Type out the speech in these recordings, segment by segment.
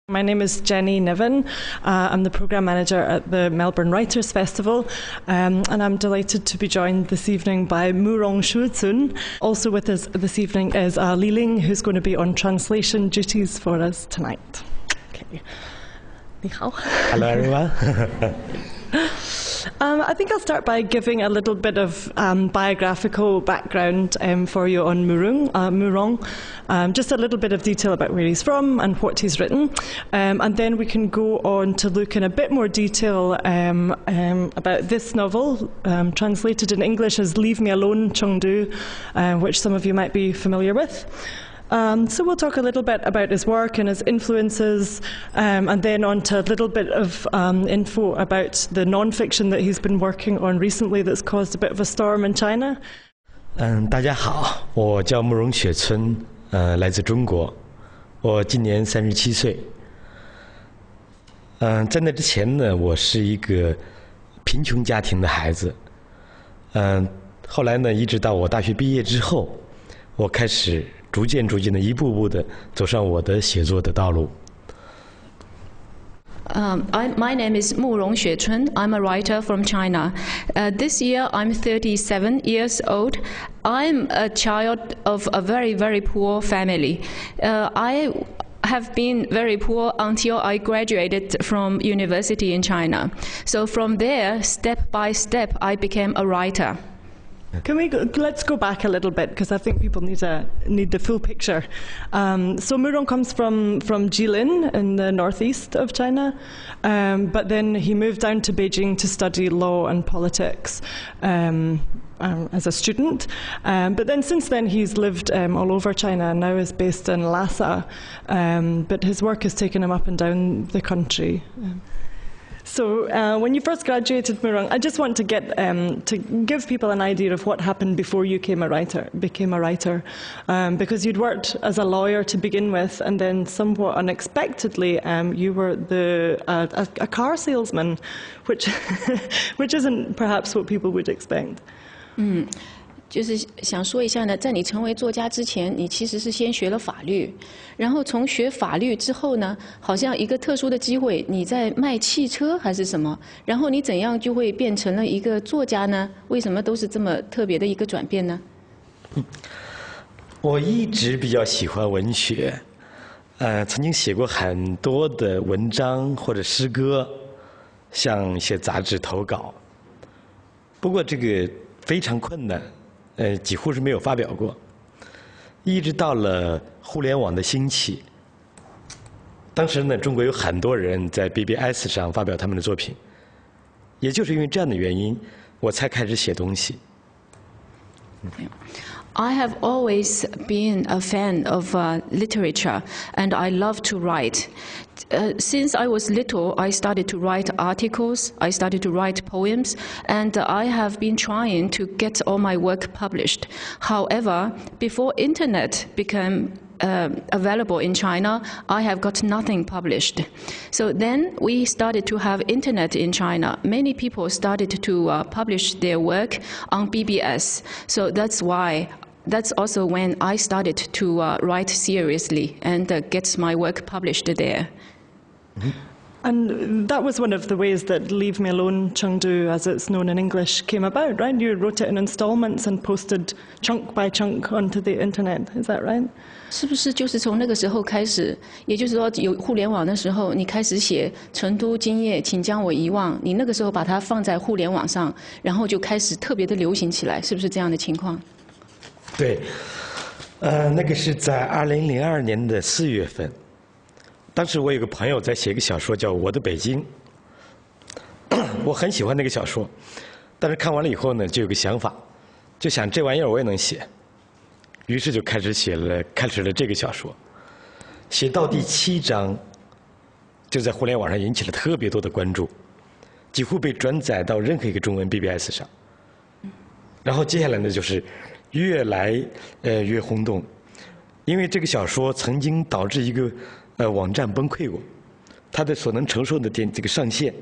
My name is Jenny Niven. I'm the Programme Manager at the Melbourne Writers' Festival, and I'm delighted to be joined this evening by Murong Xuecun. Also with us this evening is Li Ling, who's going to be on translation duties for us tonight. Okay. Ni hao. Hello, everyone. I think I'll start by giving a little bit of biographical background for you on Murong. Just a little bit of detail about where he's from and what he's written. And then we can go on to look in a bit more detail about this novel, translated in English as Leave Me Alone, Chengdu, which some of you might be familiar with. So we'll talk a little bit about his work and his influences, and then on to a little bit of info about the non-fiction that he's been working on recently that's caused a bit of a storm in China. 大家好，我叫慕容雪村，来自中国，我今年37岁。在那之前呢，我是一个贫穷家庭的孩子。后来呢，一直到我大学毕业之后，我开始逐渐的一步步的走上我的写作的道路。My name is Murong Xuecun. I'm a writer from China. This year I'm 37 years old. I'm a child of a very, very poor family. I have been very poor until I graduated from university in China. So from there, step by step, I became a writer. Let's go back a little bit, because I think people need the full picture. So Murong comes from Jilin in the northeast of China, but then he moved down to Beijing to study law and politics as a student. But then since then he's lived all over China and now is based in Lhasa, but his work has taken him up and down the country. So when you first graduated, Murong, I just want to give people an idea of what happened before you became a writer, because you'd worked as a lawyer to begin with, and then somewhat unexpectedly, you were a car salesman, which isn't perhaps what people would expect. 就是想说一下呢，在你成为作家之前，你其实是先学了法律，然后从学法律之后呢，好像一个特殊的机会，你在卖汽车还是什么，然后你怎样就会变成了一个作家呢？为什么都是这么特别的一个转变呢？我一直比较喜欢文学，曾经写过很多的文章或者诗歌，向一些杂志投稿。不过这个非常困难。几乎是没有发表过，一直到了互联网的兴起。当时呢，中国有很多人在 BBS 上发表他们的作品，也就是因为这样的原因，我才开始写东西。I have always been a fan of literature, and I love to write. Since I was little, I started to write articles, I started to write poems, and I have been trying to get all my work published. However, before internet became available in China, I have got nothing published. So then we started to have internet in China. Many people started to publish their work on BBS. So that's also when I started to write seriously and get my work published there. Mm-hmm. And that was one of the ways that Leave Me Alone, Chengdu, as it's known in English, came about, right? You wrote it in installments and posted chunk by chunk onto the internet. Is that right? 是不是就是从那个时候开始，也就是说有互联网的时候，你开始写成都今夜，请将我遗忘。你那个时候把它放在互联网上，然后就开始特别的流行起来，是不是这样的情况？对，那个是在2002年的4月份。当时我有个朋友在写一个小说叫《我的北京》，我很喜欢那个小说，但是看完了以后呢，就有个想法，就想这玩意儿我也能写，于是就开始了这个小说，写到第7章，就在互联网上引起了特别多的关注，几乎被转载到任何一个中文 BBS 上，然后接下来呢就是越来越轰动，因为这个小说曾经导致一个网站崩溃过，它的所能承受的这个上限，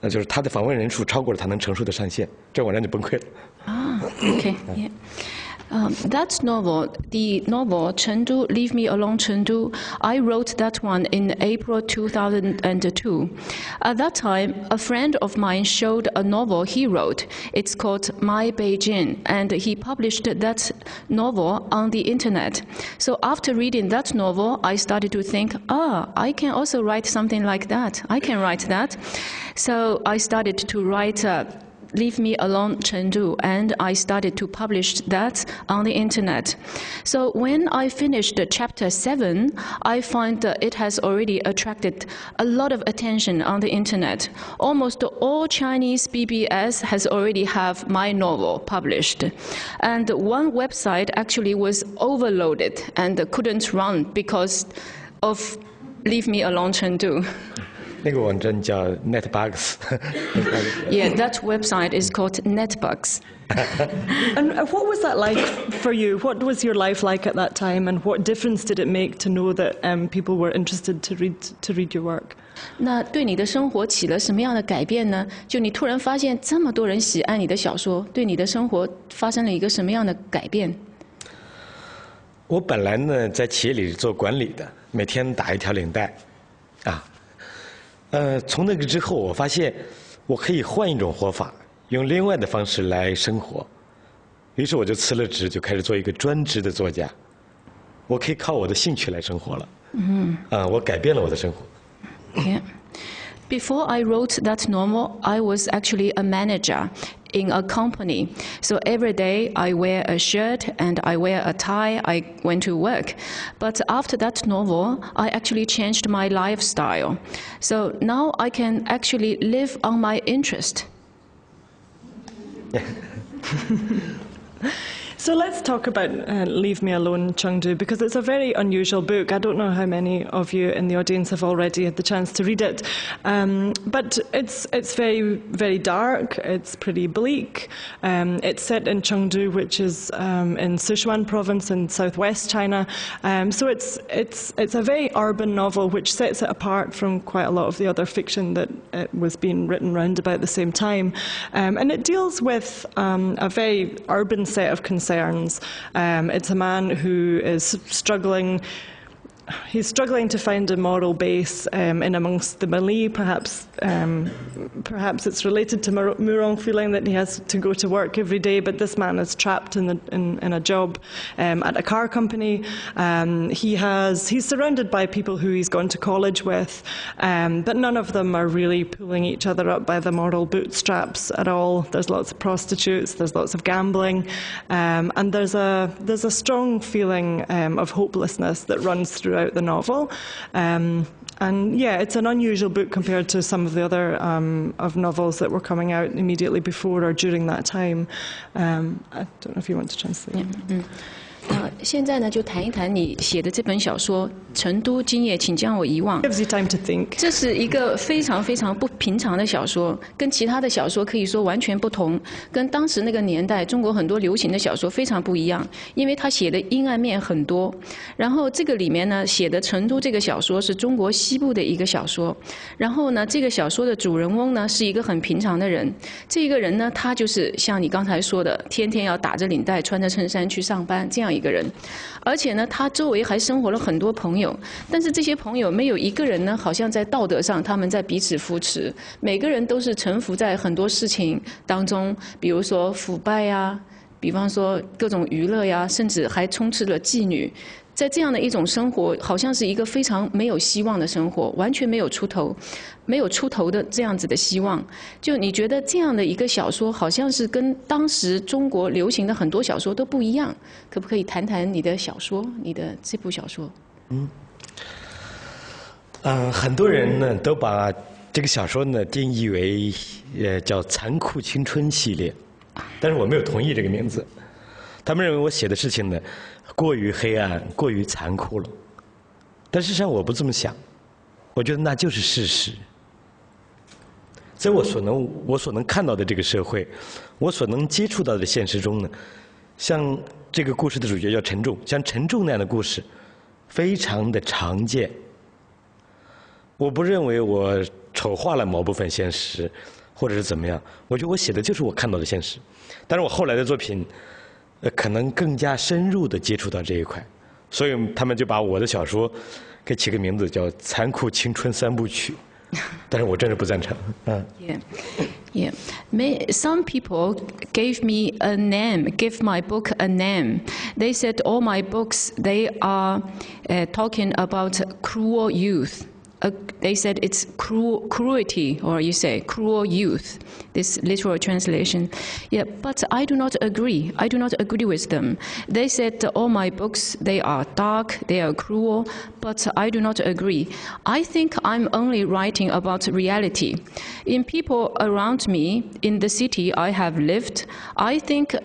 就是它的访问人数超过了它能承受的上限，这网站就崩溃了。Ah, okay. Yeah. That novel, the novel Chengdu, Leave Me Alone Chengdu, I wrote that one in April 2002. At that time, a friend of mine showed a novel he wrote. It's called My Beijing, and he published that novel on the internet. So after reading that novel, I started to think, I can also write something like that. I can write that. So I started to write Leave Me Alone Chengdu, and I started to publish that on the internet. So when I finished chapter 7, I find that it has already attracted a lot of attention on the internet. Almost all Chinese BBS has already have my novel published. And one website actually was overloaded and couldn't run because of Leave Me Alone Chengdu. 那个网站叫 NetBugs。Yeah, that website is called NetBugs. And what was that like for you? What was your life like at that time, and what difference did it make to know that people were interested to read your work? 那对你的生活起了什么样的改变呢？就你突然发现这么多人喜爱你的小说，对你的生活发生了一个什么样的改变？我本来呢在企业里做管理的，每天打一条领带，从那个之后，我发现我可以换一种活法，用另外的方式来生活。于是我就辞了职，就开始做一个专职的作家。我可以靠我的兴趣来生活了。我改变了我的生活。Yeah. Before I wrote that novel, I was actually a manager in a company. So every day I wear a shirt and I wear a tie, I went to work. But after that novel, I actually changed my lifestyle. So now I can actually live on my interest. So let's talk about Leave Me Alone Chengdu, because it's a very unusual book. I don't know how many of you in the audience have already had the chance to read it, but it's very, very dark. It's pretty bleak. It's set in Chengdu, which is in Sichuan province in southwest China. So it's a very urban novel, which sets it apart from quite a lot of the other fiction that was being written round about the same time. And it deals with a very urban set of concerns. It's a man who is struggling. He's struggling to find a moral base in amongst the Malay. Perhaps it's related to Murong feeling that he has to go to work every day, but this man is trapped in a job at a car company. He's surrounded by people who he's gone to college with, but none of them are really pulling each other up by the moral bootstraps at all. There's lots of prostitutes, there's lots of gambling, and there's a strong feeling of hopelessness that runs throughout the novel. And yeah, it's an unusual book compared to some of the other of novels that were coming out immediately before or during that time. I don't know if you want to translate. Yeah. 现在呢，就谈一谈你写的这本小说《成都今夜，请将我遗忘》。Gives you time to think. 这是一个非常非常不平常的小说，跟其他的小说可以说完全不同，跟当时那个年代中国很多流行的小说非常不一样，因为它写的阴暗面很多。然后这个里面呢，写的成都这个小说是中国西部的一个小说。然后呢，这个小说的主人翁呢是一个很平常的人。这个人呢，他就是像你刚才说的，天天要打着领带、穿着衬衫去上班这样一个人。而且呢，他周围还生活了很多朋友，但是这些朋友没有一个人呢，好像在道德上他们在彼此扶持，每个人都是臣服在很多事情当中，比如说腐败呀，比方说各种娱乐呀，甚至还充斥了妓女。在这样的一种生活，好像是一个非常没有希望的生活，完全没有出头的这样子的希望。就你觉得这样的一个小说，好像是跟当时中国流行的很多小说都不一样，可不可以谈谈你的小说，你的这部小说？很多人呢都把这个小说呢定义为叫残酷青春系列，但是我没有同意这个名字。他们认为我写的事情呢过于黑暗，过于残酷了。但事实上我不这么想，我觉得那就是事实。在我所能看到的这个社会，我所能接触到的现实中呢，像这个故事的主角叫陈仲，像陈仲那样的故事，非常的常见。我不认为我丑化了某部分现实，或者是怎么样。我觉得我写的就是我看到的现实。但是我后来的作品，可能更加深入地接触到这一块，所以他们就把我的小说给起个名字叫《残酷青春三部曲》，但是我真是不赞成。Yeah. Some people gave me a name, give my book a name. They said all my books, they are talking about cruel youth. They said it's cruelty, or you say cruel youth, this literal translation. Yeah, but I do not agree. I do not agree with them. They said all my books, they are dark, they are cruel, but I do not agree. I think I'm only writing about reality. In people around me, in the city I have lived, I think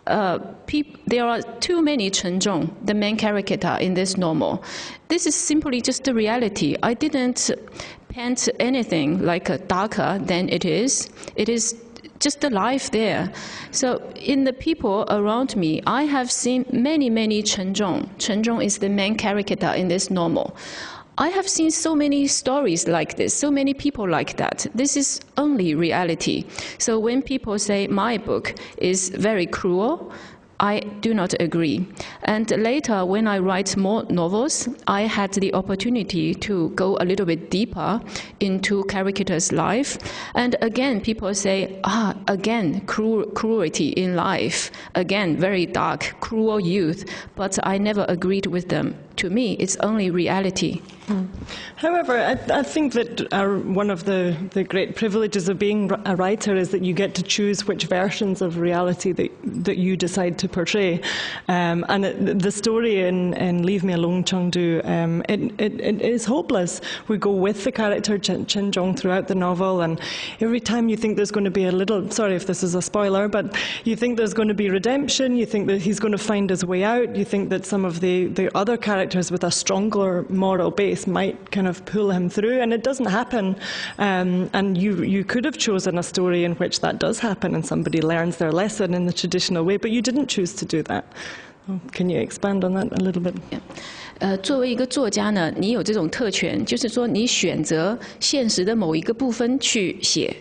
there are too many Chengdu, the main character in this novel. This is simply just the reality. I didn't paint anything like darker than it is. It is just the life there. So in the people around me, I have seen many Chengdu. Chengdu is the main character in this novel. I have seen so many stories like this, so many people like that. This is only reality. So when people say my book is very cruel, I do not agree. And later, when I write more novels, I had the opportunity to go a little bit deeper into characters' life. And again, people say, again, cruelty in life. Again, very dark, cruel youth. But I never agreed with them. To me, it's only reality. However, I think that one of the great privileges of being a writer is that you get to choose which versions of reality that you decide to portray. And the story in Leave Me Alone, Chengdu, it is hopeless. We go with the character Chen Zhong throughout the novel, and every time you think there's going to be a little, sorry if this is a spoiler, but you think there's going to be redemption, you think that he's going to find his way out, you think that some of the other characters with a stronger moral base might kind of pull him through, and it doesn't happen. And you could have chosen a story in which that does happen and somebody learns their lesson in the traditional way, but you didn't choose to do that. Can you expand on that a little bit? Yeah. 作为一个作家呢，你有这种特权，就是说你选择现实的某一个部分去写，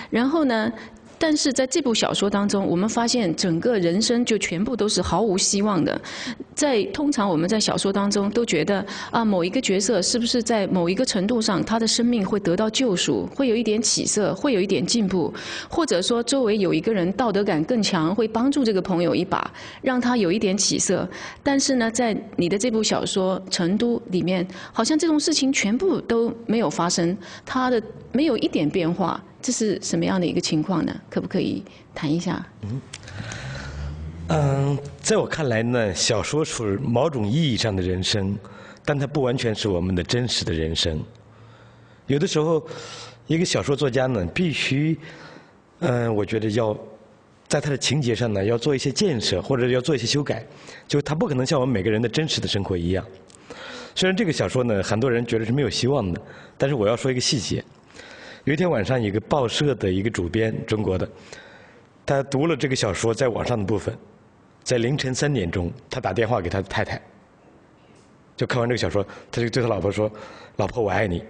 然后呢，但是在这部小说当中，我们发现整个人生就全部都是毫无希望的。通常我们在小说当中都觉得某一个角色是不是在某一个程度上他的生命会得到救赎，会有一点起色，会有一点进步，或者说周围有一个人道德感更强，会帮助这个朋友一把，让他有一点起色。但是呢，在你的这部小说《成都》里面，好像这种事情全部都没有发生，他的没有一点变化。这是什么样的一个情况呢？可不可以谈一下？在我看来呢，小说是某种意义上的人生，但它不完全是我们的真实的人生。有的时候，一个小说作家呢，必须，我觉得要在他的情节上呢，要做一些建设，或者要做一些修改，就他不可能像我们每个人的真实的生活一样。虽然这个小说呢，很多人觉得是没有希望的，但是我要说一个细节。有一天晚上，一个报社的一个主编，中国的，他读了这个小说在网上的部分，在凌晨3点钟，他打电话给他的太太，就看完这个小说，他就对他老婆说：“老婆，我爱你。”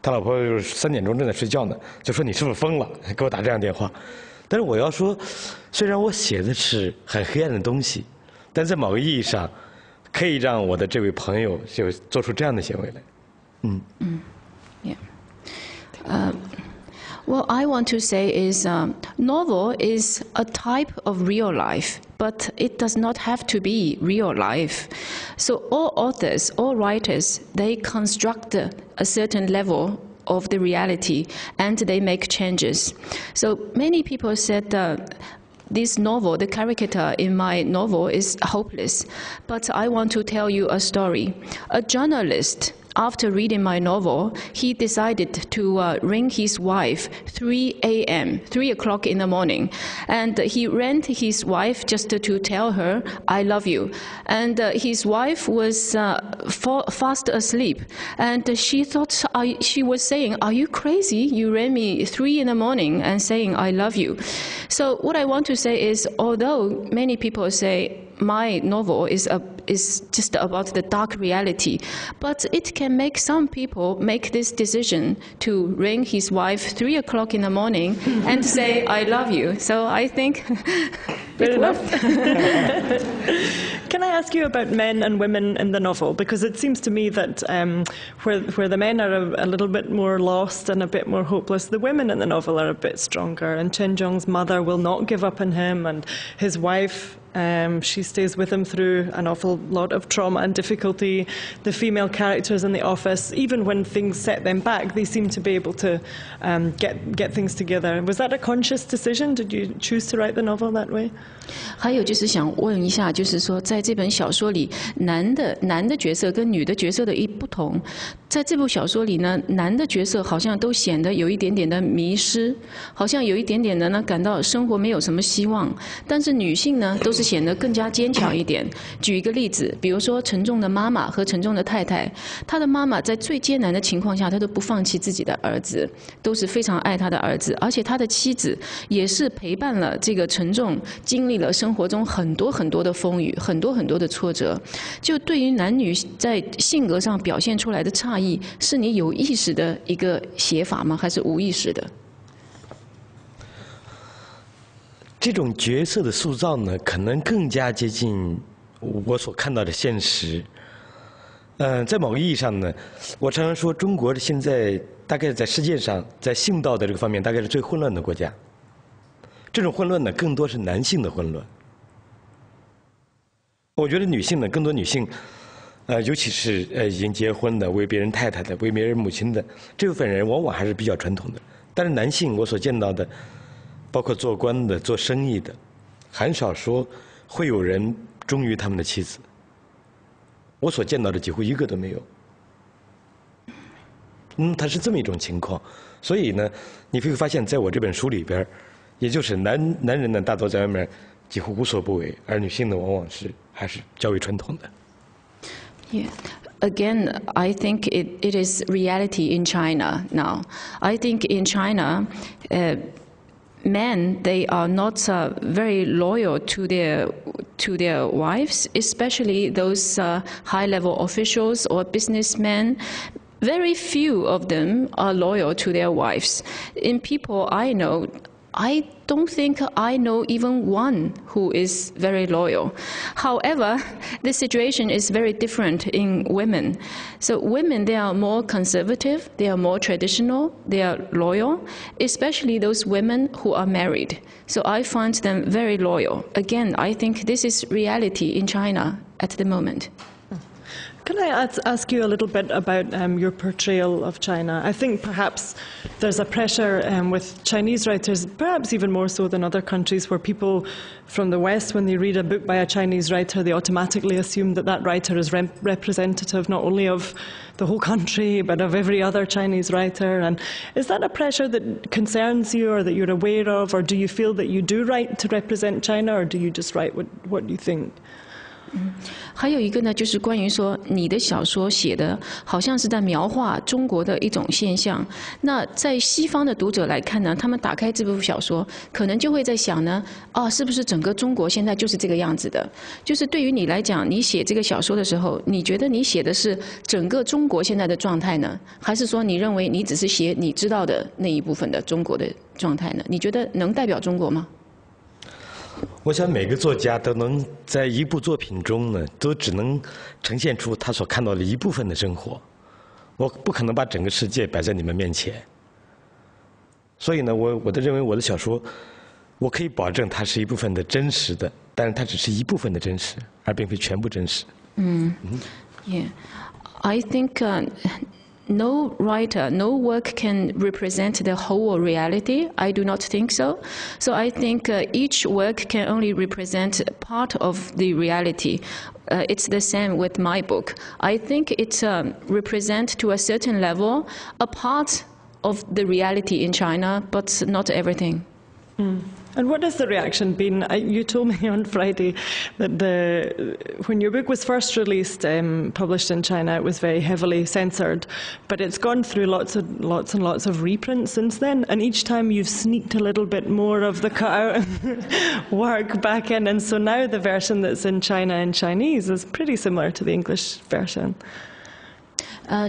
他老婆3点钟正在睡觉呢，就说：“你是不是疯了？给我打这样电话？”但是我要说，虽然我写的是很黑暗的东西，但在某个意义上，可以让我的这位朋友就做出这样的行为来。Yeah. What I want to say is novel is a type of real life, but it does not have to be real life. So all authors, all writers, they construct a certain level of the reality and they make changes. So many people said this novel, the character in my novel is hopeless, but I want to tell you a story. A journalist, after reading my novel, he decided to ring his wife 3 a.m., 3 o'clock in the morning. And he rang his wife just to tell her, I love you. And his wife was fast asleep. And she thought, she was saying, are you crazy? You rang me 3 in the morning and saying, I love you. So what I want to say is, although many people say, my novel is just about the dark reality, but it can make some people make this decision to ring his wife 3 o'clock in the morning and say, "I love you." So I think Fair enough. Can I ask you about men and women in the novel? Because it seems to me that where the men are a little bit more lost and a bit more hopeless, the women in the novel are a bit stronger. And Chen Zhong's mother will not give up on him, and his wife, she stays with him through an awful lot of trauma and difficulty. The female characters in the office, even when things set them back, they seem to be able to get things together. Was that a conscious decision? Did you choose to write the novel that way? 还有就是想问一下，就是说在这本小说里，男的角色跟女的角色的不同。在这部小说里呢，男的角色好像都显得有一点点的迷失，好像有一点点的呢感到生活没有什么希望。但是女性呢，都是显得更加坚强一点。举一个例子，比如说陈重的妈妈和陈重的太太，她的妈妈在最艰难的情况下，她都不放弃自己的儿子，都是非常爱她的儿子，而且她的妻子也是陪伴了这个陈重，经历了生活中很多很多的风雨，很多很多的挫折。就对于男女在性格上表现出来的差异，是你有意识的一个写法吗？还是无意识的？这种角色的塑造呢，可能更加接近我所看到的现实。在某个意义上呢，我常常说，中国现在大概在世界上，在性道德这个方面，大概是最混乱的国家。这种混乱呢，更多是男性的混乱。我觉得女性呢，更多女性，尤其是已经结婚的、为别人太太的、为别人母亲的这部分人，往往还是比较传统的。但是男性，我所见到的，包括做官的、做生意的，很少说会有人忠于他们的妻子。我所见到的几乎一个都没有。它是这么一种情况。所以呢，你会发现在我这本书里边，也就是男人呢，大多在外面几乎无所不为，而女性呢，往往是还是较为传统的。Yeah. Again, I think it is reality in China now. I think in China, men, they are not very loyal to their wives, especially those high-level officials or businessmen. Very few of them are loyal to their wives. In people I know, I don't think I know even one who is very loyal. However, the situation is very different in women. So women, they are more conservative, they are more traditional, they are loyal, especially those women who are married. So I find them very loyal. Again, I think this is reality in China at the moment. Can I ask you a little bit about your portrayal of China? I think perhaps there's a pressure with Chinese writers, perhaps even more so than other countries, where people from the West, when they read a book by a Chinese writer, they automatically assume that that writer is representative not only of the whole country, but of every other Chinese writer. And is that a pressure that concerns you or that you're aware of? Or do you feel that you do write to represent China, or do you just write what you think? 还有一个呢，就是关于说你的小说写的好像是在描画中国的一种现象。那在西方的读者来看呢，他们打开这部小说，可能就会在想呢，是不是整个中国现在就是这个样子的？就是对于你来讲，你写这个小说的时候，你觉得你写的是整个中国现在的状态呢，还是说你认为你只是写你知道的那一部分的中国的状态呢？你觉得能代表中国吗？我想每个作家都能在一部作品中呢，都只能呈现出他所看到的一部分的生活。我不可能把整个世界摆在你们面前。所以呢，我认为我的小说，我可以保证它是一部分的真实的，但是它只是一部分的真实，而并非全部真实。Yeah, I think. No writer, no work can represent the whole reality. I do not think so. So I think each work can only represent part of the reality. It's the same with my book. I think it represents to a certain level a part of the reality in China, but not everything. And what has the reaction been? You told me on Friday that when your book was first released, published in China, it was very heavily censored, but it's gone through lots and lots of reprints since then, and each time you've sneaked a little bit more of the cut-out work back in, and so now the version that's in China in Chinese is pretty similar to the English version.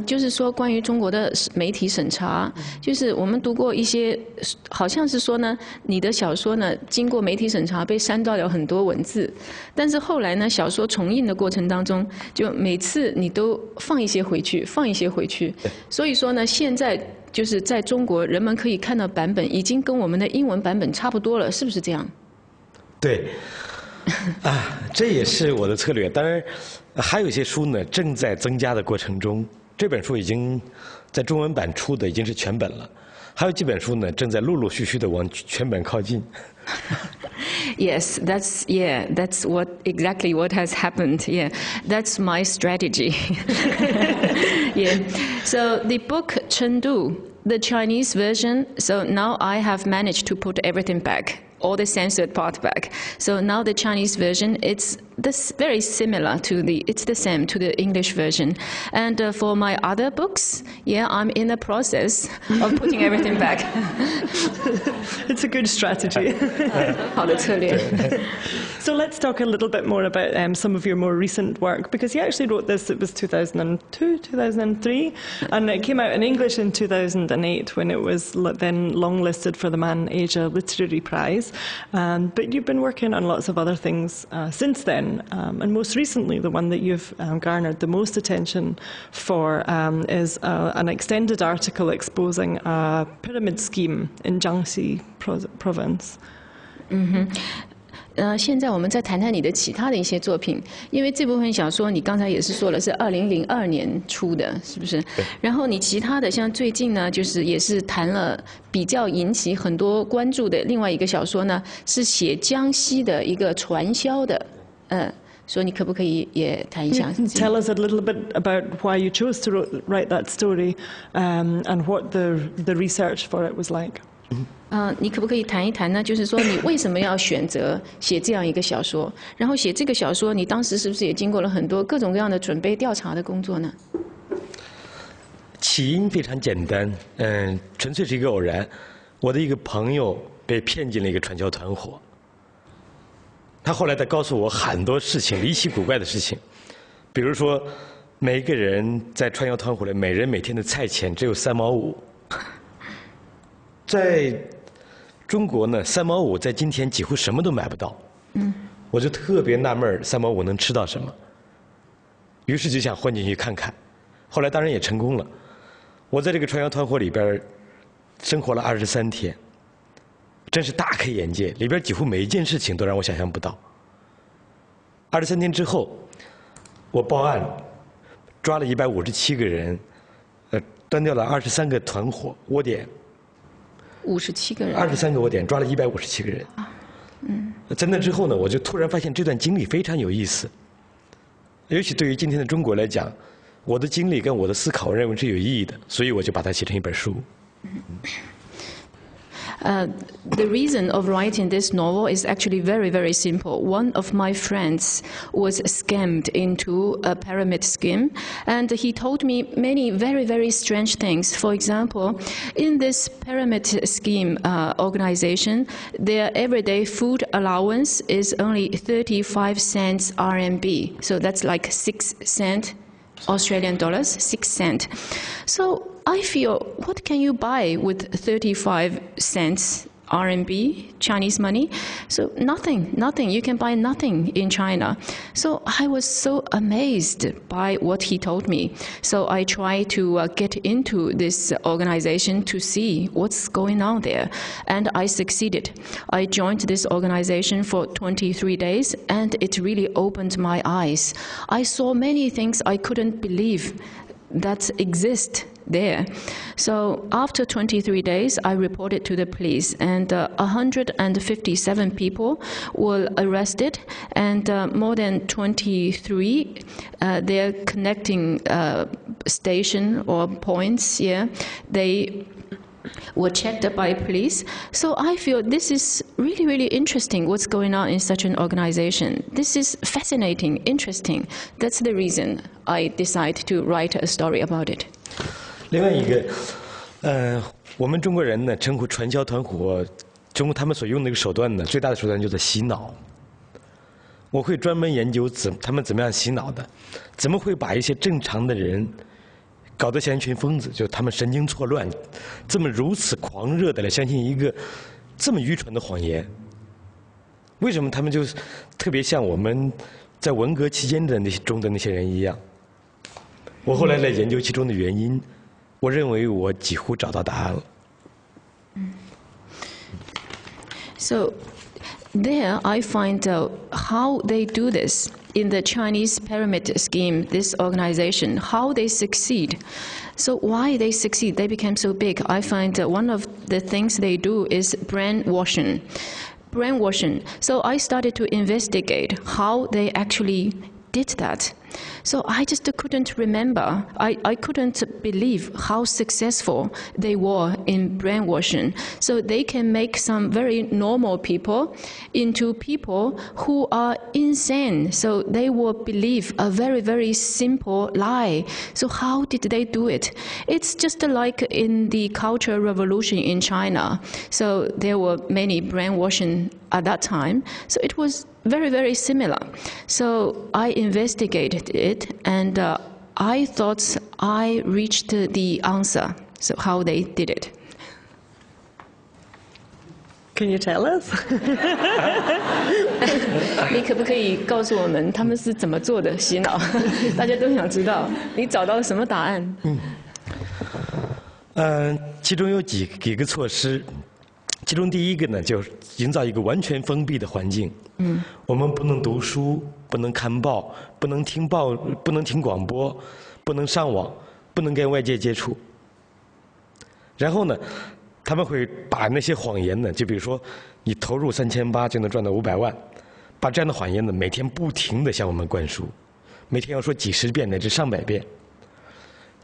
就是说关于中国的媒体审查，就是我们读过一些，好像是说呢，你的小说呢经过媒体审查被删掉了很多文字，但是后来呢，小说重印的过程当中，就每次你都放一些回去，放一些回去，所以说呢，现在就是在中国人们可以看到版本已经跟我们的英文版本差不多了，是不是这样？对，这也是我的策略。当然，还有一些书呢正在增加的过程中。这本书已经在中文版出的已经是全本了，还有几本书呢正在陆陆续续的往全本靠近。Yes, that's exactly what has happened. Yeah, that's my strategy. Yeah. So the book Chengdu, the Chinese version. So now I have managed to put everything back. All the censored part back. So now the Chinese version, it's very similar it's the same to the English version. And for my other books, yeah, I'm in the process of putting everything back. It's a good strategy. 好的策略。So let's talk a little bit more about some of your more recent work, because you actually wrote this, it was 2002, 2003, and it came out in English in 2008 when it was then longlisted for the Man Asia Literary Prize. But you've been working on lots of other things since then, and most recently the one that you've garnered the most attention for is an extended article exposing a pyramid scheme in Jiangxi province. 现在我们再谈谈你的其他的一些作品，因为这部分小说你刚才也是说了是2002年出的，是不是？然后你其他的像最近呢，就是也是谈了比较引起很多关注的另外一个小说呢，是写江西的一个传销的，所以你可不可以也谈一下 ？Tell us a little bit about why you chose to write that story, and what the research for it was like. 你可不可以谈一谈呢？就是说，你为什么要选择写这样一个小说？然后写这个小说，你当时是不是也经过了很多各种各样的准备调查的工作呢？起因非常简单，纯粹是一个偶然。我的一个朋友被骗进了一个传销团伙，他后来在告诉我很多事情，离奇古怪的事情，比如说，每一个人在传销团伙里，每人每天的菜钱只有3毛5。在中国呢，3毛5在今天几乎什么都买不到。我就特别纳闷，3毛5能吃到什么？于是就想混进去看看。后来当然也成功了。我在这个传销团伙里边生活了23天，真是大开眼界，里边几乎每一件事情都让我想象不到。23天之后，我报案，抓了157个人，端掉了23个团伙窝点。57个人，23个窝点，抓了157个人。在那之后呢，我就突然发现这段经历非常有意思，尤其对于今天的中国来讲，我的经历跟我的思考，我认为是有意义的，所以我就把它写成一本书。The reason of writing this novel is actually very, very simple. One of my friends was scammed into a pyramid scheme, and he told me many very, very strange things. For example, in this pyramid scheme organization, their everyday food allowance is only 35 cents RMB. So that's like 6 cents Australian dollars, 6 cents. So I feel, what can you buy with 35 cents RMB, Chinese money? So nothing. You can buy nothing in China. So I was so amazed by what he told me. So I tried to get into this organization to see what's going on there. And I succeeded. I joined this organization for 23 days, and it really opened my eyes. I saw many things I couldn't believe that exist there. So after 23 days, I reported to the police, and 157 people were arrested, and more than 23 their connecting station or points, they were checked by police. So I feel this is really, really interesting what's going on in such an organization. This is fascinating, interesting. That's the reason I decided to write a story about it. 另外一个，我们中国人呢称呼传销团伙，中国他们所用的一个手段呢，最大的手段就是洗脑。我会专门研究他们怎么样洗脑的，怎么会把一些正常的人搞得像一群疯子，就他们神经错乱，这么如此狂热的来相信一个这么愚蠢的谎言。为什么他们就是特别像我们在文革期间的那些人一样？我后来来研究其中的原因，我认为我几乎找到答案了。So there I find out how they do this in the Chinese pyramid scheme, this organization, how they succeed. So why they succeed, they became so big. I find one of the things they do is brainwashing. So I started to investigate how they actually did that. So I just couldn't remember. I couldn't believe how successful they were in brainwashing. So they can make some very normal people into people who are insane. So they will believe a very, very simple lie. So how did they do it? It's just like in the Cultural Revolution in China. So there were many brainwashing at that time. So it was very, very similar. So I investigated it, and I thought I reached the answer, so how they did it. Can you tell us? 你可不可以告诉我们他们是怎么做的洗脑？大家都想知道，你找到了什么答案？其中有几个措施。其中第一个呢，就是营造一个完全封闭的环境。我们不能读书，不能看报，不能听广播，不能上网，不能跟外界接触。然后呢，他们会把那些谎言呢，就比如说你投入3800就能赚到500万，把这样的谎言呢，每天不停地向我们灌输，每天要说几十遍乃至上百遍。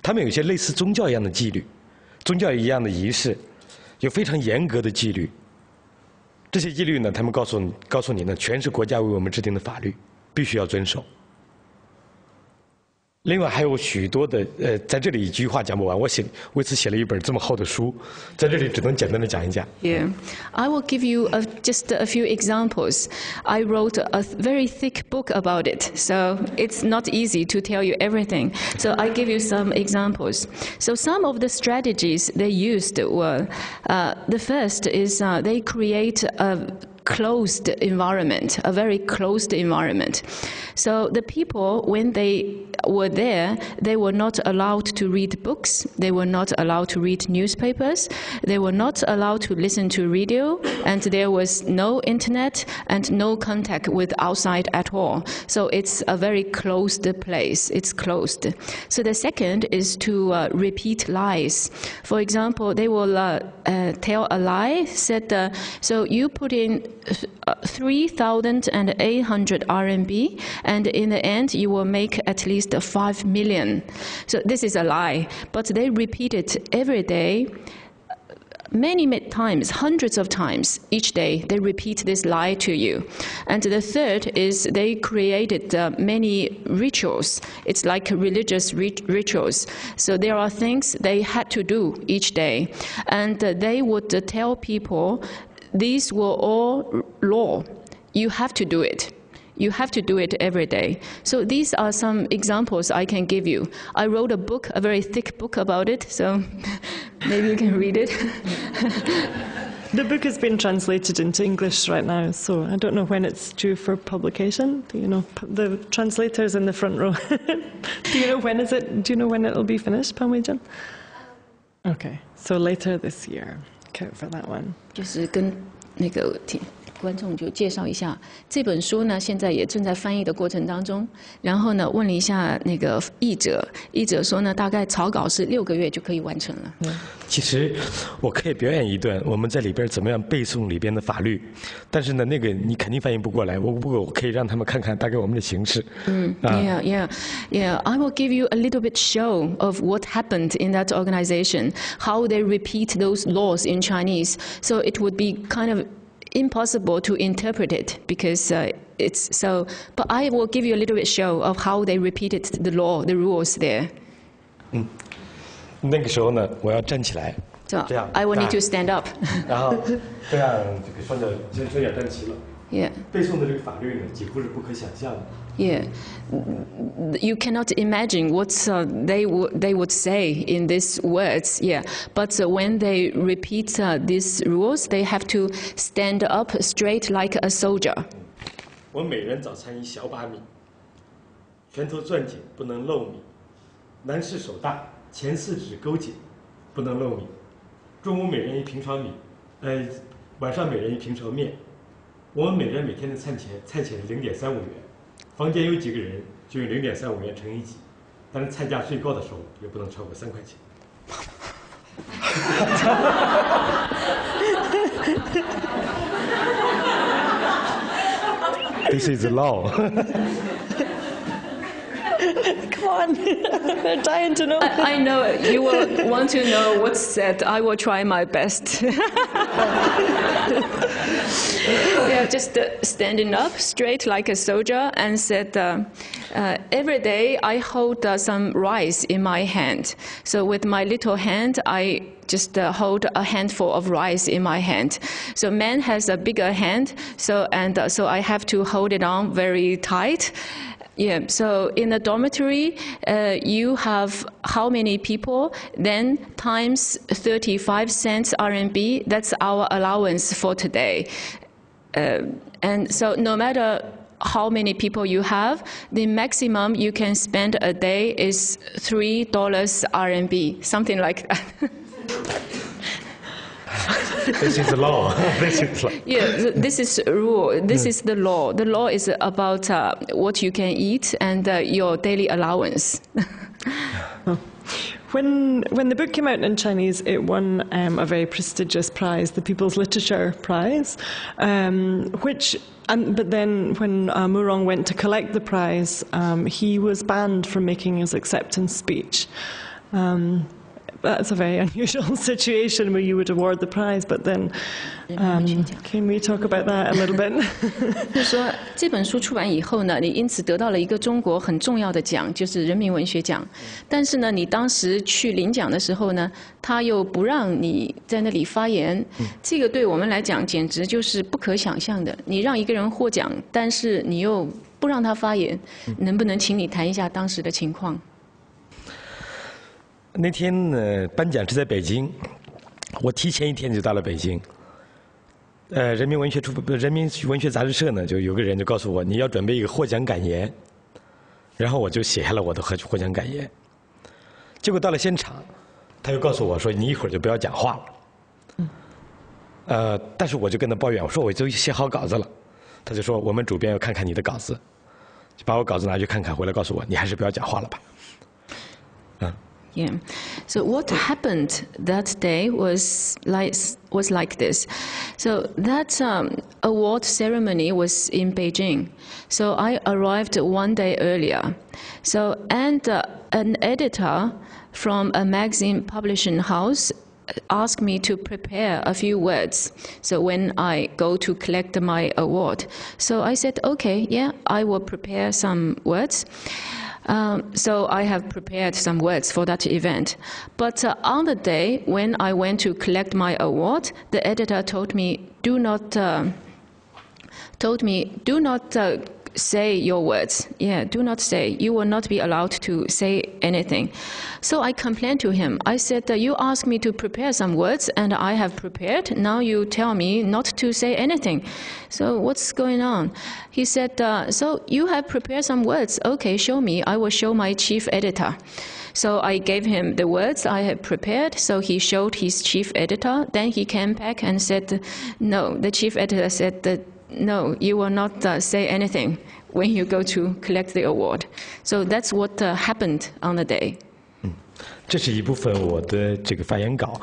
他们有一些类似宗教一样的纪律，宗教一样的仪式。有非常严格的纪律，这些纪律呢，他们告诉你呢，全是国家为我们制定的法律，必须要遵守。另外还有许多的在这里一句话讲不完，我为此写了一本这么厚的书，在这里只能简单的讲一讲。Yeah, I will give you just a few examples. I wrote a very thick book about it, so it's not easy to tell you everything. So I give you some examples. So some of the strategies they used were, the first is they create a closed environment, a very closed environment. So the people, when they were there, they were not allowed to read books, they were not allowed to read newspapers, they were not allowed to listen to radio, and there was no internet and no contact with outside at all. So it's a very closed place, it's closed. So the second is to repeat lies. For example, they will tell a lie, said, so you put in 3,800 RMB, and in the end you will make at least 5 million. So this is a lie, but they repeat it every day, many times, hundreds of times each day. They repeat this lie to you. And the third is they created many rituals. It's like religious rituals. So there are things they had to do each day, and they would tell people these were all law. You have to do it. You have to do it every day. So these are some examples I can give you. I wrote a book, a very thick book about it, so maybe you can read it. The book has been translated into English right now, so I don't know when it's due for publication. Do you know, the translator's in the front row. Do you know when it'll be finished, Pan Wei-jun? Okay, so later this year. Okay, for that one. 就是跟那个观众就介绍一下这本书呢，现在也正在翻译的过程当中。然后呢，问了一下那个译者，译者说呢，大概草稿是6个月就可以完成了。其实我可以表演一段我们在里边怎么样背诵里边的法律，但是呢，那个你肯定翻译不过来。不过我可以让他们看看大概我们的形式。Yeah. I will give you a little bit show of what happened in that organization, how they repeat those laws in Chinese. So it would be kind of impossible to interpret it because it's so. But I will give you a little bit show of how they repeated the law, the rules there. 那个时候呢，我要站起来， So 这样 I will need to stand up. 然后这样这个双脚站齐了。 Yeah. 背诵的这个法律呢，几乎是不可想象的。 Yeah, you cannot imagine what they would say in these words. Yeah, but when they repeat these rules, they have to stand up straight like a soldier. 我每人早餐1小把米，拳头攥紧不能漏米，男士手大，前4指勾紧，不能漏米。中午每人1平炒米，晚上每人1平炒面。我们每人每天的菜钱是0.35元。 房间有几个人，就用0.35元乘以几，但是菜价最高的时候也不能超过3块钱。This is the law. Come on, they're dying to know. I know you will want to know what's said. I will try my best. Yeah, just standing up straight like a soldier and said, every day I hold some rice in my hand. So with my little hand, I just hold a handful of rice in my hand. So man has a bigger hand, so I have to hold it on very tight. Yeah, so in the dormitory, you have how many people? Then times 35 cents RMB, that's our allowance for today. And so no matter how many people you have, the maximum you can spend a day is $3 RMB, something like that. This is the law. This is law. Yeah, this is rule. This is the law. The law is about what you can eat and your daily allowance. When the book came out in Chinese, it won a very prestigious prize, the People's Literature Prize, but then when Murong went to collect the prize, he was banned from making his acceptance speech. That's a very unusual situation where you would award the prize, but then can we talk about that a little bit? 就是说，这本书出版以后呢，你因此得到了一个中国很重要的奖，就是人民文学奖。但是呢，你当时去领奖的时候呢，他又不让你在那里发言。这个对我们来讲简直就是不可想象的。你让一个人获奖，但是你又不让他发言，能不能请你谈一下当时的情况？ 那天呢，颁奖是在北京，我提前1天就到了北京。人民文学杂志社呢，就有个人就告诉我，你要准备一个获奖感言。然后我就写下了我的获奖感言。结果到了现场，他又告诉我说，你一会儿就不要讲话了。但是我就跟他抱怨，我说我就写好稿子了。他就说，我们主编要看看你的稿子，就把我稿子拿去看看，回来告诉我，你还是不要讲话了吧。Yeah. So what happened that day was like this. So that award ceremony was in Beijing. So I arrived 1 day earlier. So and an editor from a magazine publishing house asked me to prepare a few words. So when I go to collect my award, so I said, okay, yeah, I will prepare some words. So I have prepared some words for that event. But on the day when I went to collect my award, the editor told me, do not say your words. Yeah, do not say. You will not be allowed to say anything. So I complained to him. I said, you asked me to prepare some words, and I have prepared. Now you tell me not to say anything. So what's going on? He said, so you have prepared some words. Okay, show me. I will show my chief editor. So I gave him the words I had prepared, so he showed his chief editor. Then he came back and said, no, the chief editor said that, no, you will not say anything when you go to collect the award. So that's what happened on the day. 这是一部分我的这个发言稿，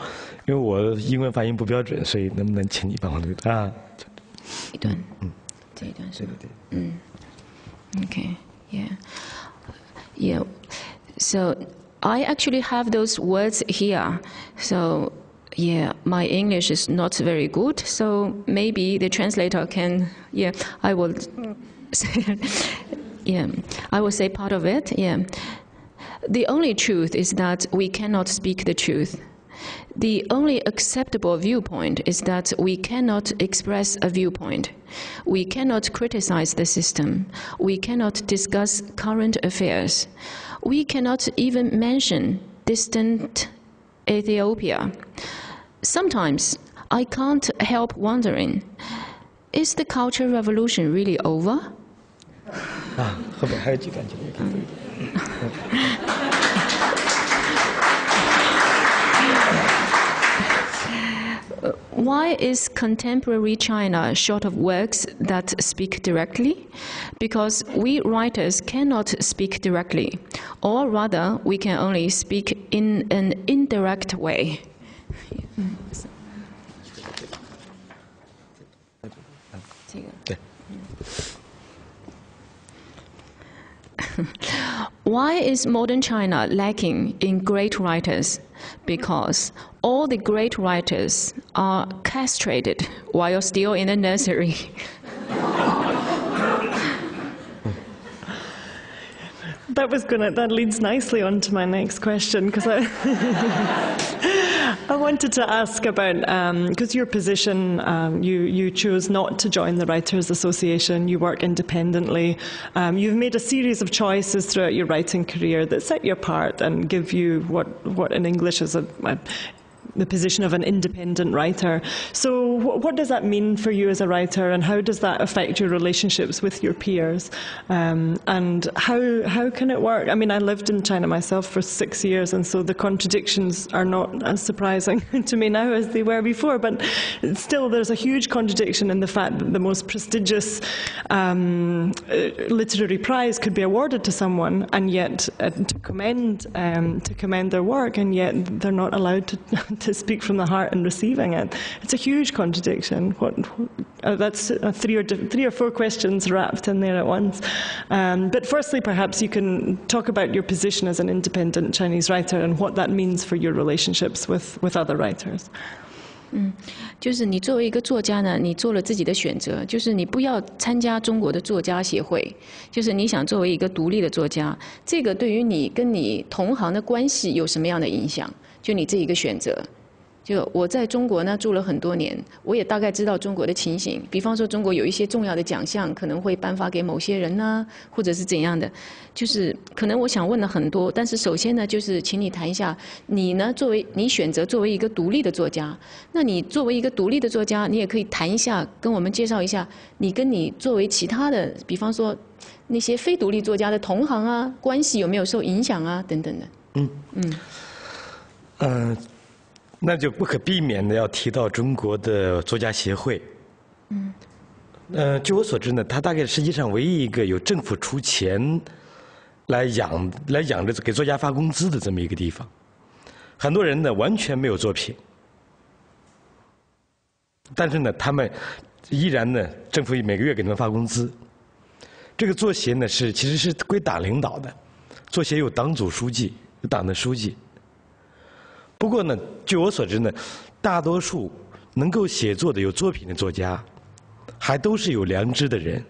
因为我英文发音不标准，所以能不能请你帮我录啊？一段，这一段是，Okay, yeah. So I actually have those words here. So yeah, my English is not very good. So maybe the translator can. Yeah, I will. Yeah, I will say part of it. Yeah. The only truth is that we cannot speak the truth. The only acceptable viewpoint is that we cannot express a viewpoint. We cannot criticize the system. We cannot discuss current affairs. We cannot even mention distant Ethiopia. Sometimes I can't help wondering, is the Cultural Revolution really over? 后面还有几段，也可以读一点。Why is contemporary China short of works that speak directly? Because we writers cannot speak directly, or rather, we can only speak in an indirect way. Why is modern China lacking in great writers? Because all the great writers are castrated while still in the nursery. That leads nicely on to my next question, because I wanted to ask about, because your position, you chose not to join the Writers' Association, you work independently. You've made a series of choices throughout your writing career that set you apart and give you what in English is the position of an independent writer. So what does that mean for you as a writer, and how does that affect your relationships with your peers? And how can it work? I mean, I lived in China myself for 6 years, and so the contradictions are not as surprising to me now as they were before, but still there's a huge contradiction in the fact that the most prestigious literary prize could be awarded to someone, and yet to commend their work, and yet they're not allowed to speak from the heart in receiving it. It's a huge contradiction. That's three or four questions wrapped in there at once. But firstly, perhaps you can talk about your position as an independent Chinese writer and what that means for your relationships with other writers. 就是你作为一个作家呢，你做了自己的选择，就是你不要参加中国的作家协会，就是你想作为一个独立的作家，这个对于你跟你同行的关系有什么样的影响？就你这一个选择。就我在中国呢住了很多年，我也大概知道中国的情形。比方说，中国有一些重要的奖项可能会颁发给某些人呢，或者是怎样的。就是可能我想问的很多，但是首先呢，就是请你谈一下，你呢作为你选择作为一个独立的作家，那你作为一个独立的作家，你也可以谈一下，跟我们介绍一下，你跟你作为其他的，比方说那些非独立作家的同行啊，关系有没有受影响啊，等等的。那就不可避免的要提到中国的作家协会。据我所知呢，它大概世界上唯一一个有政府出钱来养着给作家发工资的这么一个地方。很多人呢完全没有作品，但是呢，他们依然呢，政府每个月给他们发工资。这个作协呢其实是归党领导的，作协有党组书记，有党的书记。不过呢，据我所知呢，大多数能够写作的有作品的作家，还都是有良知的人。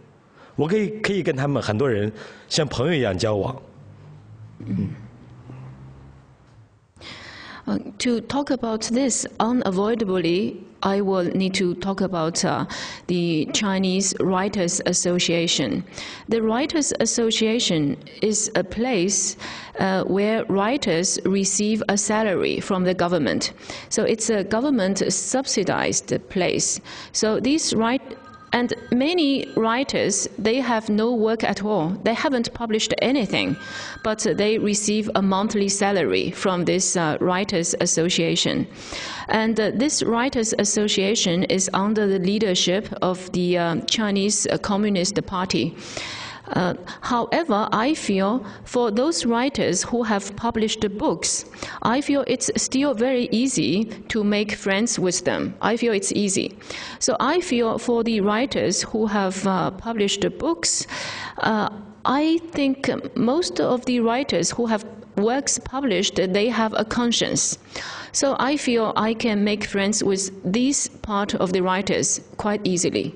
我可以跟他们很多人像朋友一样交往。To talk about this, unavoidably, I will need to talk about the Chinese Writers Association. The Writers Association is a place where writers receive a salary from the government. So it's a government-subsidized place. So these and many writers, they have no work at all. They haven't published anything, but they receive a monthly salary from this Writers Association. And this Writers Association is under the leadership of the Chinese Communist Party. However, I feel for those writers who have published books, I feel it's still very easy to make friends with them. I feel it's easy. So I feel for the writers who have published books, I think most of the writers who have works published, they have a conscience. So I feel I can make friends with this part of the writers quite easily.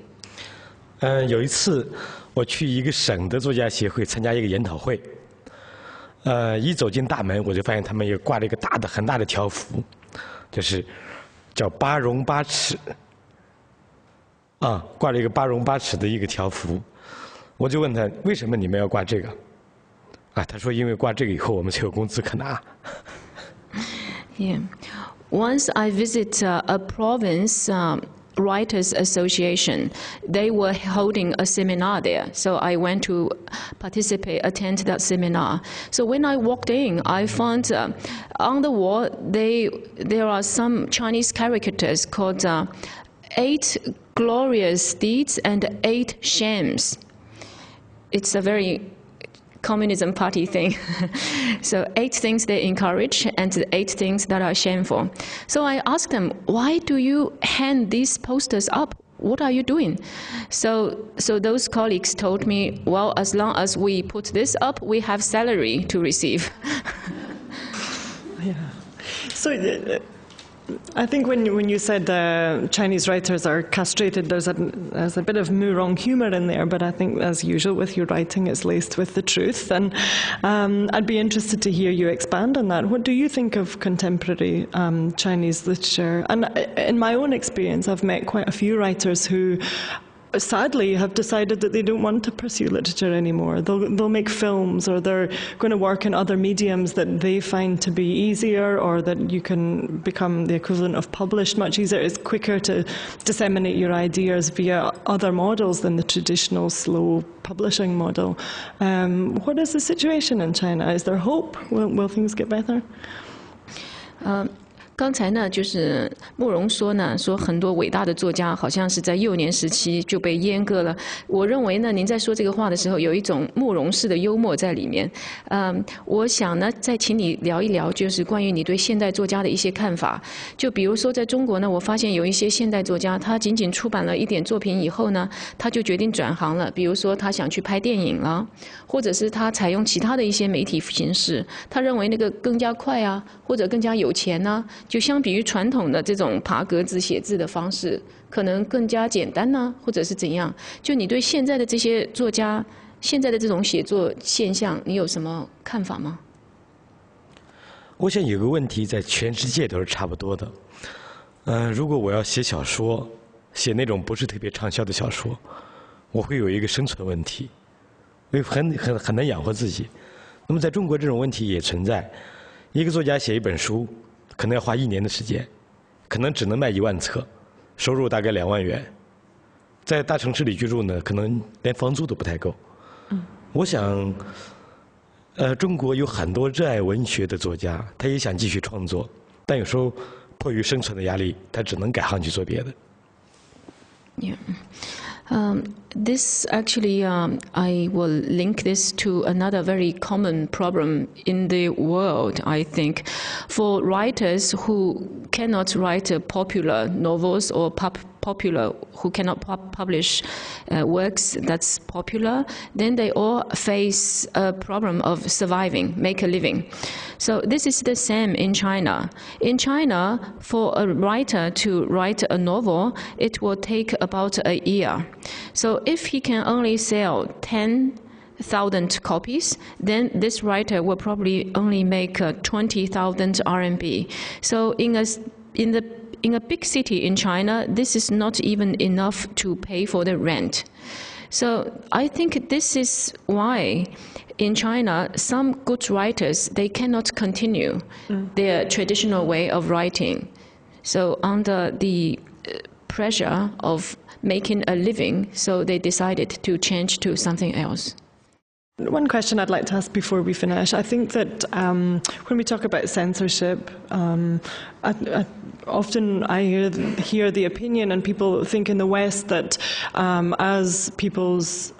有一次我去一个省的作家协会参加一个研讨会，一走进大门我就发现他们也挂了一个很大的条幅，就是叫8荣8耻，挂了一个8荣8耻的一个条幅。我就问他为什么你们要挂这个？他说因为挂这个以后我们才有工资可拿。Yeah. Once I visit a province Writers Association, they were holding a seminar there. So I went to attend that seminar. So when I walked in, I found on the wall, there are some Chinese caricatures called 8 glorious deeds and 8 shames. It's a very Communism Party thing. So 8 things they encourage and 8 things that are shameful. So I asked them, why do you hand these posters up? What are you doing? So those colleagues told me, well, as long as we put this up, we have salary to receive. Yeah. So I think when you said Chinese writers are castrated, there's a bit of Murong humor in there, but I think, as usual with your writing, it's laced with the truth. And I'd be interested to hear you expand on that. What do you think of contemporary Chinese literature? And in my own experience, I've met quite a few writers who sadly have decided that they don't want to pursue literature anymore. They'll make films, or they're going to work in other mediums that they find to be easier, or that you can become the equivalent of published much easier. It's quicker to disseminate your ideas via other models than the traditional slow publishing model. What is the situation in China? Is there hope? Will things get better? 刚才呢，就是慕容说很多伟大的作家好像是在幼年时期就被阉割了。我认为呢，您在说这个话的时候，有一种慕容式的幽默在里面。我想呢，再请你聊一聊，就是关于你对现代作家的一些看法。就比如说，在中国呢，我发现有一些现代作家，他仅仅出版了一点作品以后呢，他就决定转行了。比如说，他想去拍电影了，或者是他采用其他的一些媒体形式，他认为那个更加快啊，或者更加有钱啊。就相比于传统的这种爬格子写字的方式，可能更加简单呢，或者是怎样？就你对现在的这些作家，现在的这种写作现象，你有什么看法吗？我想有个问题在全世界都是差不多的。如果我要写小说，写那种不是特别畅销的小说，我会有一个生存问题，很难养活自己。那么在中国这种问题也存在，一个作家写一本书。可能要花1年的时间，可能只能卖1万册，收入大概2万元。在大城市里居住呢，可能连房租都不太够。我想，中国有很多热爱文学的作家，他也想继续创作，但有时候迫于生存的压力，他只能改行去做别的。Yeah. This actually, I will link this to another very common problem in the world, I think. For writers who cannot write popular novels or who cannot publish works that's popular, then they all face a problem of surviving, make a living. So this is the same in China. In China, for a writer to write a novel, it will take about a year. So if he can only sell 10 1,000 copies, then this writer will probably only make 20,000 RMB. So in a big city in China, this is not even enough to pay for the rent. So I think this is why in China, some good writers, they cannot continue their traditional way of writing. So under the pressure of making a living, so they decided to change to something else. One question I'd like to ask before we finish. I think that when we talk about censorship, often I hear the opinion, and people think in the West that as people's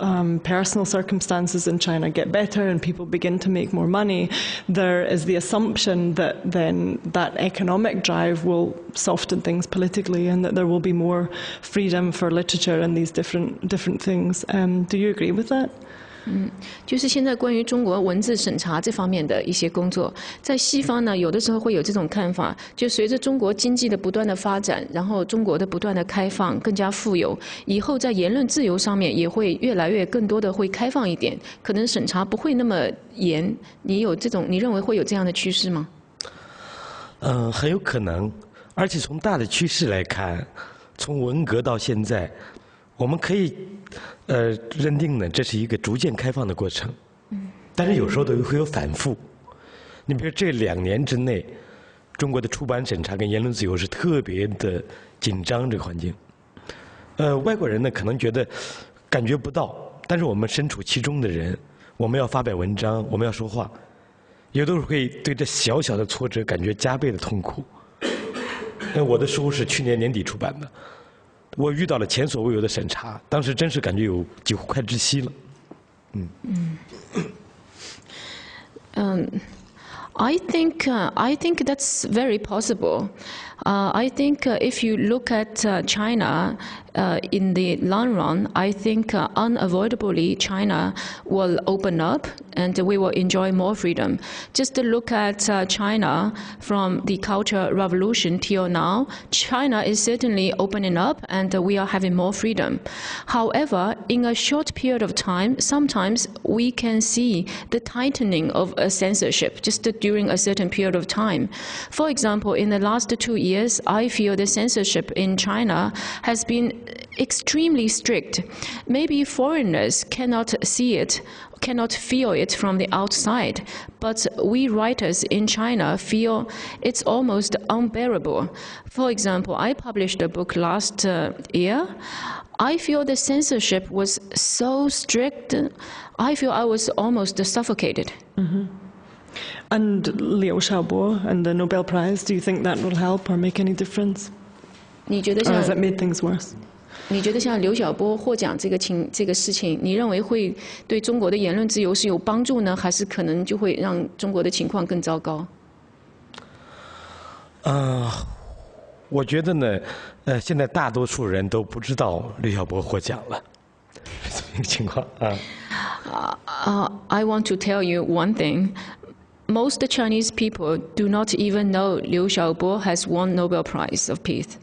personal circumstances in China get better and people begin to make more money, there is the assumption that then that economic drive will soften things politically, and that there will be more freedom for literature and these different things. Do you agree with that? 就是现在关于中国文字审查这方面的一些工作，在西方呢，有的时候会有这种看法，就随着中国经济的不断的发展，然后中国的不断的开放，更加富有，以后在言论自由上面也会越来越更多的会开放一点，可能审查不会那么严。你认为会有这样的趋势吗？很有可能，而且从大的趋势来看，从文革到现在，我们可以认定呢，这是一个逐渐开放的过程。但是有时候都会有反复。你比如这2年之内，中国的出版审查跟言论自由是特别的紧张，这个环境。外国人呢可能感觉不到，但是我们身处其中的人，我们要发表文章，我们要说话，有的时候会对这小小的挫折感觉加倍的痛苦。我的书是去年年底出版的。我遇到了前所未有的审查，当时真是感觉几乎快窒息了。I think that's very possible. I think if you look at China in the long run, I think unavoidably China will open up and we will enjoy more freedom. Just to look at China from the Cultural Revolution till now, China is certainly opening up and we are having more freedom. However, in a short period of time, sometimes we can see the tightening of censorship just during a certain period of time. For example, in the last 2 years, I feel the censorship in China has been extremely strict. Maybe foreigners cannot see it, cannot feel it from the outside, but we writers in China feel it's almost unbearable. For example, I published a book last year. I feel the censorship was so strict, I feel I was almost suffocated. And Liu Xiaobo and the Nobel Prize, do you think that will help or make any difference? Or has it made things worse? 你觉得像刘晓波获奖这个事情，你认为会对中国的言论自由是有帮助呢，还是可能就会让中国的情况更糟糕？我觉得呢，现在大多数人都不知道刘晓波获奖了，是这么一个情况啊。I want to tell you one thing. Most Chinese people do not even know Liu Xiaobo has won Nobel Prize of Peace.